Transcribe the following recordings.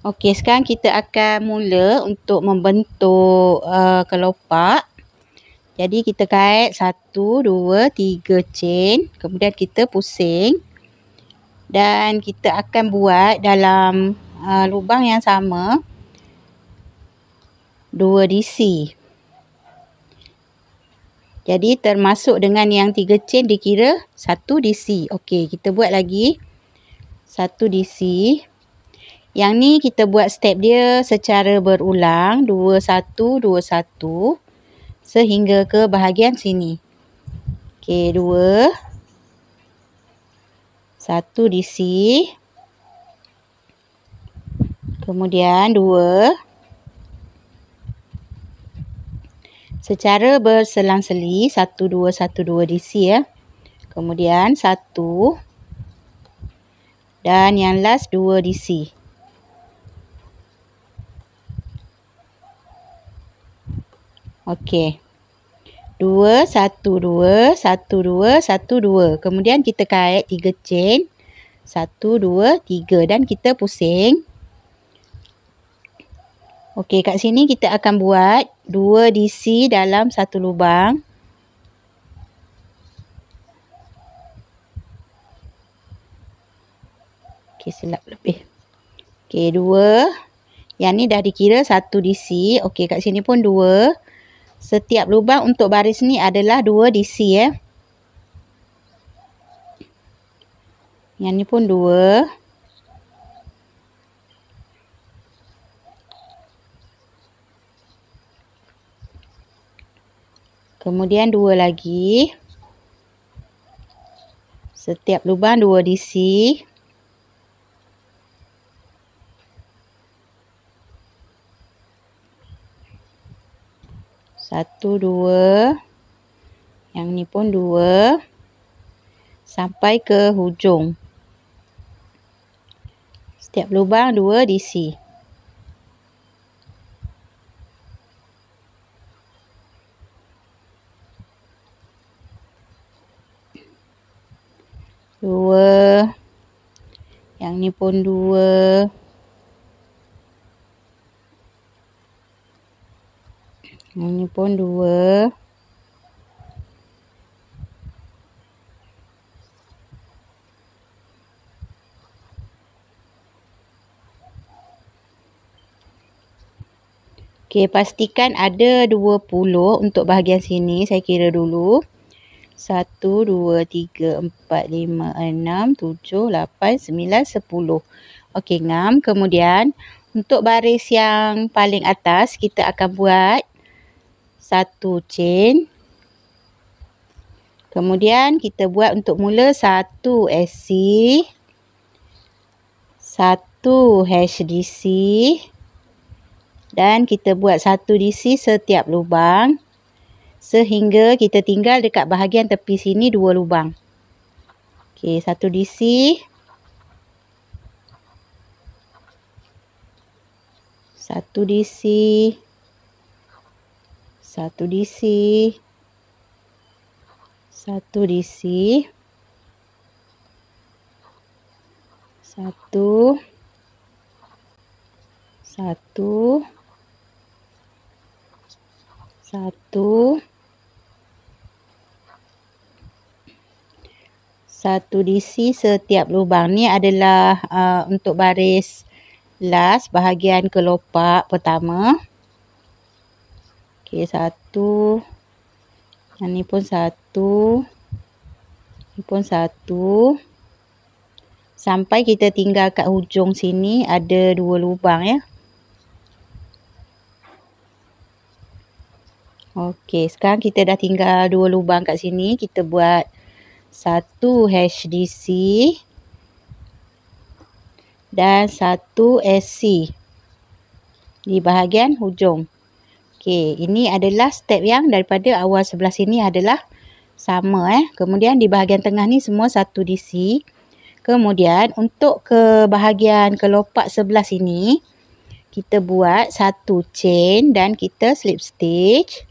Okey, sekarang kita akan mula untuk membentuk kelopak. Jadi kita kait 1, 2, 3 chain. Kemudian kita pusing. Dan kita akan buat dalam lubang yang sama 2 DC. Jadi termasuk dengan yang 3 chain dikira 1 DC. Okey, kita buat lagi 1 DC. Yang ni kita buat step dia secara berulang 2 1 2 1 sehingga ke bahagian sini. Okey, 2 1 DC. Kemudian 2 secara berselang-seli 1 2 1 2 DC ya. Kemudian 1 dan yang last 2 DC. Okey. 2 1 2 1 2 1 2. Kemudian kita kait 3 chain. 1 2 3 dan kita pusing. Okey, kat sini kita akan buat 2 DC dalam satu lubang. Okey, silap lebih. Okey, 2. Yang ni dah dikira 1 DC. Okey, kat sini pun 2. Setiap lubang untuk baris ni adalah 2 DC ya. Yang ni pun 2. Kemudian 2 lagi. Setiap lubang 2 DC. Satu, 2. Yang ni pun 2. Sampai ke hujung. Setiap lubang 2 DC. Dua. Yang ni pun 2. Yang ni pun 2. Okey, pastikan ada 20 untuk bahagian sini. Saya kira dulu. 1, 2, 3, 4, 5, 6, 7, 8, 9, 10. Okey, ngam. Kemudian, untuk baris yang paling atas, kita akan buat 1 chain. Kemudian, kita buat untuk mula 1 SC. 1 HDC. Dan kita buat 1 DC setiap lubang. Sehingga kita tinggal dekat bahagian tepi sini 2 lubang. Okey, 1 DC. 1 DC. 1 DC. 1 DC. 1. 1. 1. 1 DC setiap lubang. Ni adalah untuk baris last bahagian kelopak pertama. Okey, 1. Yang ni pun 1. Ni pun 1. Sampai kita tinggal kat hujung sini ada 2 lubang ya. Okey, sekarang kita dah tinggal 2 lubang kat sini. Kita buat 1 HDC dan 1 SC di bahagian hujung. Okey, ini adalah step yang daripada awal sebelah sini adalah sama Kemudian di bahagian tengah ni semua 1 DC. Kemudian untuk ke bahagian kelopak sebelah sini kita buat 1 chain dan kita slip stitch.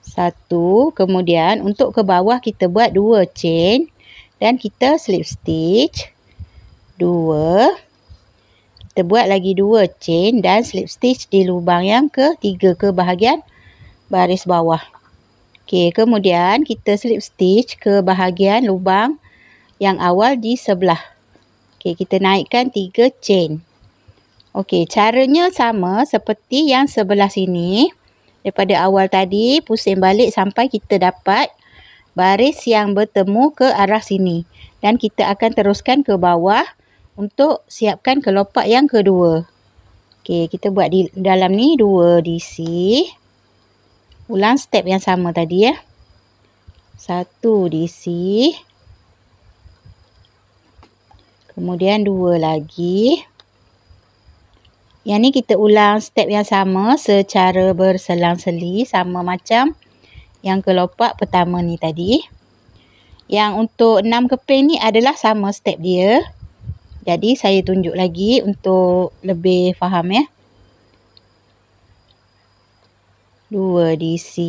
1, kemudian untuk ke bawah kita buat 2 chain dan kita slip stitch. 2. kita buat lagi 2 chain dan slip stitch di lubang yang ketiga ke bahagian baris bawah. Okey, kemudian kita slip stitch ke bahagian lubang yang awal di sebelah. Okey, kita naikkan 3 chain. Okey, caranya sama seperti yang sebelah sini. Daripada awal tadi, pusing balik sampai kita dapat baris yang bertemu ke arah sini. Dan kita akan teruskan ke bawah untuk siapkan kelopak yang kedua. Okey, kita buat di dalam ni 2 DC. Ulang step yang sama tadi ya. 1 DC. Kemudian 2 lagi. Yang ni kita ulang step yang sama secara berselang-seli sama macam yang kelopak pertama ni tadi. Yang untuk 6 keping ni adalah sama step dia. Jadi saya tunjuk lagi untuk lebih faham ya. 2 DC.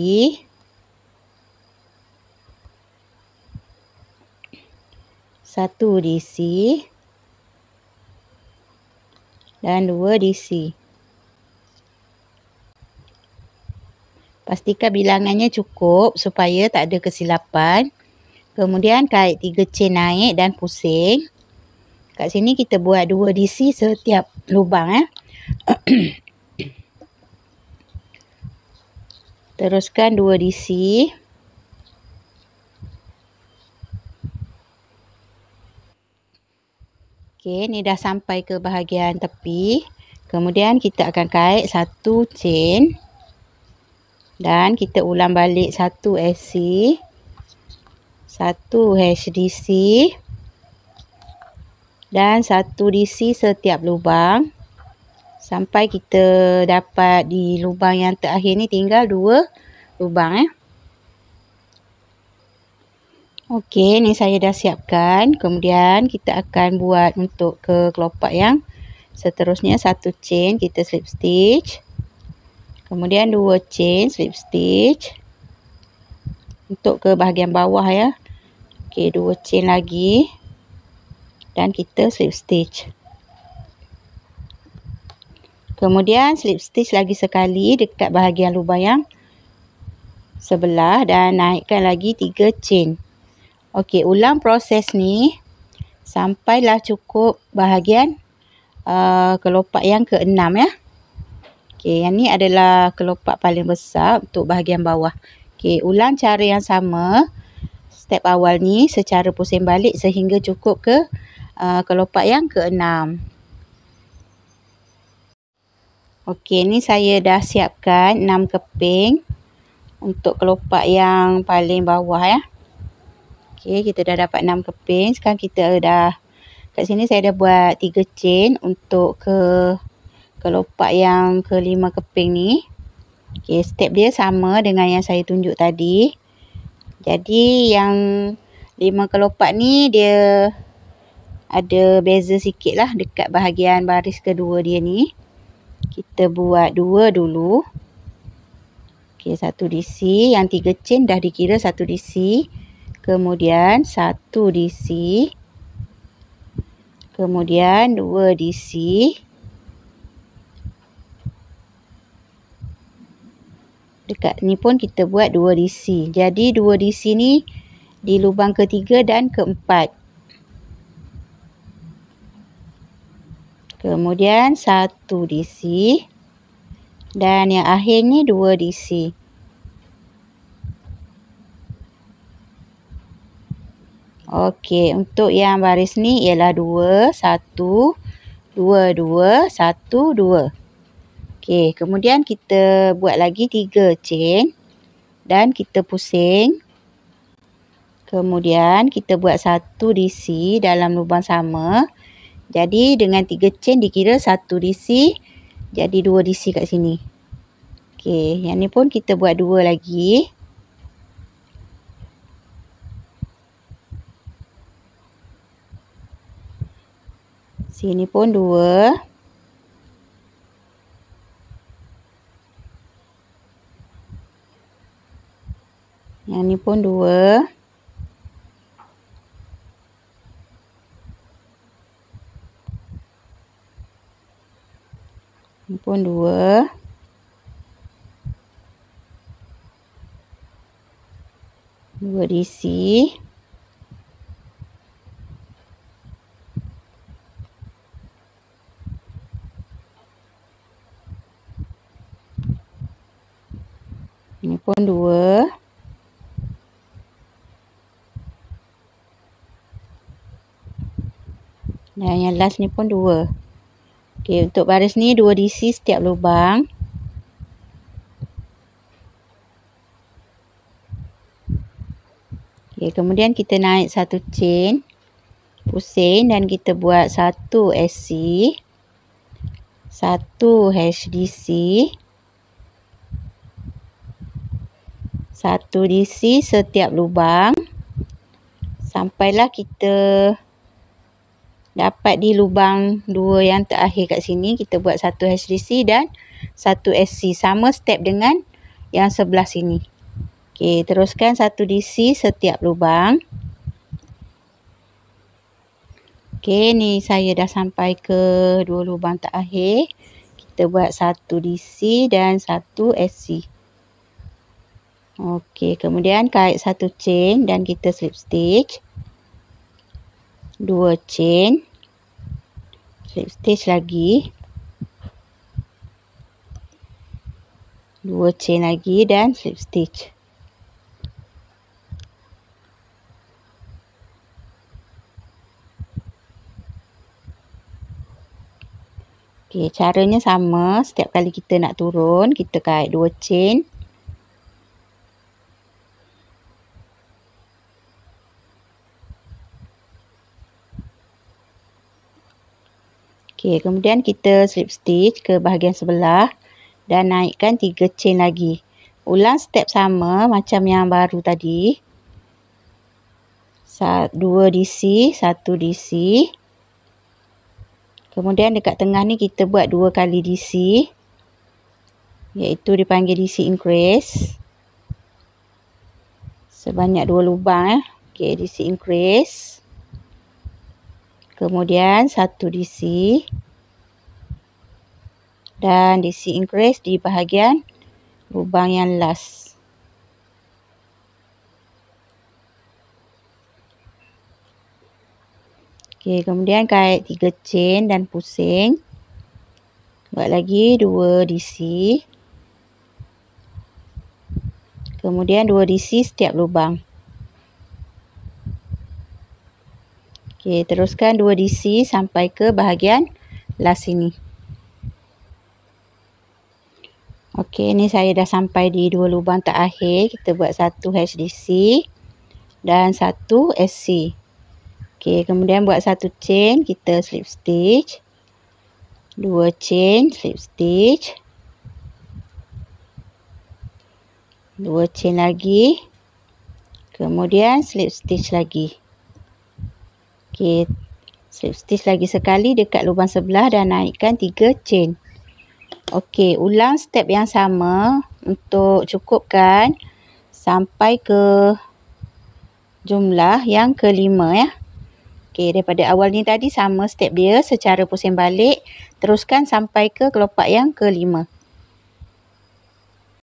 1 DC. Dan 2 DC. Pastikan bilangannya cukup supaya tak ada kesilapan. Kemudian kait 3 chain naik dan pusing. Kat sini kita buat 2 DC setiap lubang ya. Teruskan 2 DC. Okey, ni dah sampai ke bahagian tepi. Kemudian kita akan kait 1 chain. Dan kita ulang balik 1 SC. 1 HDC. Dan 1 DC setiap lubang. Sampai kita dapat di lubang yang terakhir ni tinggal 2 lubang ya. Okey, ni saya dah siapkan. Kemudian kita akan buat untuk ke kelopak yang seterusnya 1 chain kita slip stitch. Kemudian 2 chain slip stitch. Untuk ke bahagian bawah ya. Okey, 2 chain lagi. Dan kita slip stitch. Kemudian slip stitch lagi sekali dekat bahagian lubang yang sebelah dan naikkan lagi 3 chain. Okey, ulang proses ni sampailah cukup bahagian kelopak yang ke-6 ya. Okey, yang ni adalah kelopak paling besar untuk bahagian bawah. Okey, ulang cara yang sama step awal ni secara pusing balik sehingga cukup ke kelopak yang ke-6. Okey, ni saya dah siapkan 6 keping untuk kelopak yang paling bawah ya. Okey, kita dah dapat 6 keping. Sekarang kita dah kat sini saya dah buat 3 chain untuk ke kelopak yang ke-5 keping ni. Okey, step dia sama dengan yang saya tunjuk tadi. Jadi yang 5 kelopak ni dia ada beza sikit lah dekat bahagian baris kedua dia ni. Kita buat 2 dulu. Okey, 1 DC. Yang 3 chain dah dikira 1 DC. Kemudian 1 DC. Kemudian 2 DC. Dekat ni pun kita buat 2 DC. Jadi 2 DC ni di lubang ketiga dan keempat. Kemudian 1 DC. Dan yang akhir ni 2 DC. Okey, untuk yang baris ni ialah 2, 1, 2, 2, 1, 2. Okey, kemudian kita buat lagi 3 chain. Dan kita pusing. Kemudian kita buat 1 DC dalam lubang sama. Jadi dengan 3 chain dikira 1 DC. Jadi 2 DC kat sini. Okey, yang ni pun kita buat 2 lagi. Sini pun 2. Yang ni pun 2. Ni pun 2. Dua DC. Ni pun 2. Dan yang last ni pun 2. Okey, untuk baris ni 2 DC setiap lubang. Okey, kemudian kita naik satu chain, pusing dan kita buat 1 SC, 1 HDC, 1 DC setiap lubang sampailah kita dapat di lubang 2 yang terakhir kat sini. Kita buat 1 HDC dan 1 SC, sama step dengan yang sebelah sini. Okey, teruskan 1 DC setiap lubang. Okey, ni saya dah sampai ke 2 lubang terakhir. Kita buat 1 DC dan 1 SC. Okey, kemudian kait 1 chain dan kita slip stitch. 2 chain, slip stitch lagi, 2 chain lagi dan slip stitch. Okey, caranya sama. Setiap kali kita nak turun, kita kait 2 chain. Okey, kemudian kita slip stitch ke bahagian sebelah dan naikkan 3 chain lagi. Ulang step sama macam yang baru tadi. 2 DC, 1 DC. Kemudian dekat tengah ni kita buat 2 kali DC, iaitu dipanggil DC increase. Sebanyak 2 lubang. Okey, DC increase. Kemudian 1 DC dan DC increase di bahagian lubang yang last. Okey, kemudian kait 3 chain dan pusing. Buat lagi 2 DC. Kemudian 2 DC setiap lubang. Okey, teruskan 2 DC sampai ke bahagian last sini. Okey, ni saya dah sampai di 2 lubang terakhir. Kita buat 1 HDC dan 1 SC. Okey, kemudian buat 1 chain, kita slip stitch. 2 chain, slip stitch. 2 chain lagi. Kemudian slip stitch lagi. Okey, slip stitch lagi sekali dekat lubang sebelah dan naikkan 3 chain. Okey, ulang step yang sama untuk cukupkan sampai ke jumlah yang kelima ya. Okey, daripada awal ni tadi sama step dia secara pusing balik. Teruskan sampai ke kelopak yang kelima.